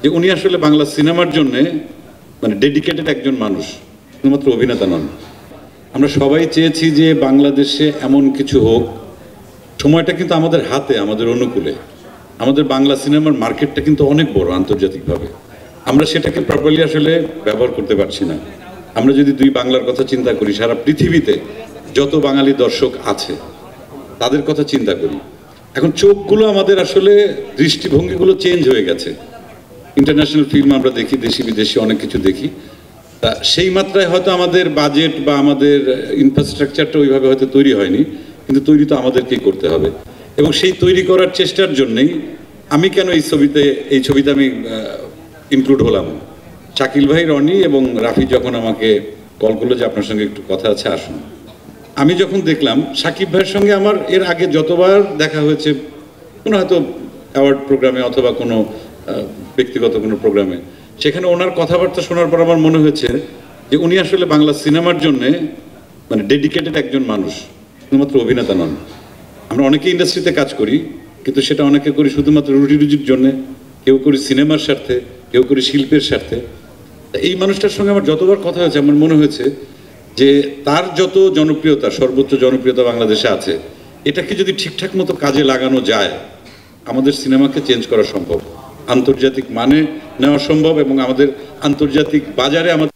যে উনি আসলে বাংলা সিনেমার জন্য মানে ডেডিকেটেড একজন মানুষ, শুধুমাত্র অভিনেতা নন। আমরা সবাই চেয়েছি যে বাংলাদেশে এমন কিছু হোক, সময়টা কিন্তু আমাদের হাতে, আমাদের অনুকূলে। আমাদের বাংলা সিনেমার মার্কেটটা কিন্তু অনেক বড় আন্তর্জাতিকভাবে, আমরা সেটাকে প্রপারলি আসলে ব্যবহার করতে পারছি না। আমরা যদি দুই বাংলার কথা চিন্তা করি, সারা পৃথিবীতে যত বাঙালি দর্শক আছে তাদের কথা চিন্তা করি, এখন চোখগুলো আমাদের আসলে দৃষ্টিভঙ্গিগুলো চেঞ্জ হয়ে গেছে। ইন্টারন্যাশনাল ফিল্ম আমরা দেখি, দেশি বিদেশি অনেক কিছু দেখি, তা সেই মাত্রায় হয়তো আমাদের বাজেট বা আমাদের ইনফ্রাস্ট্রাকচারটা ওইভাবে হয়তো তৈরি হয়নি, কিন্তু তৈরি তো আমাদেরকেই করতে হবে। এবং সেই তৈরি করার চেষ্টার জন্যেই আমি কেন এই ছবিতে আমি ইনক্লুড হলাম। শাকিল ভাই, রনি এবং রাফি যখন আমাকে কল করলো যে আপনার সঙ্গে একটু কথা আছে, আসুন। আমি যখন দেখলাম শাকিব ভাইয়ের সঙ্গে আমার এর আগে যতবার দেখা হয়েছে, কোনো হয়তো অ্যাওয়ার্ড প্রোগ্রামে অথবা কোনো ব্যক্তিগত কোনো প্রোগ্রামে, সেখানে ওনার কথাবার্তা শোনার পর আমার মনে হয়েছে যে উনি আসলে বাংলা সিনেমার জন্যে মানে ডেডিকেটেড একজন মানুষ, শুধুমাত্র অভিনেতা নন। আমরা অনেকে ইন্ডাস্ট্রিতে কাজ করি, কিন্তু সেটা অনেকে করি শুধুমাত্র রুটি রুজির জন্যে, কেউ করি সিনেমার স্বার্থে, কেউ করি শিল্পের স্বার্থে। এই মানুষটার সঙ্গে আমার যতবার কথা হয়েছে আমার মনে হয়েছে যে তার যত জনপ্রিয়তা, সর্বোচ্চ জনপ্রিয়তা বাংলাদেশে আছে, এটাকে যদি ঠিকঠাক মতো কাজে লাগানো যায়, আমাদের সিনেমাকে চেঞ্জ করা সম্ভব, আন্তর্জাতিক মানে নেওয়া সম্ভব এবং আমাদের আন্তর্জাতিক বাজারে আমাদের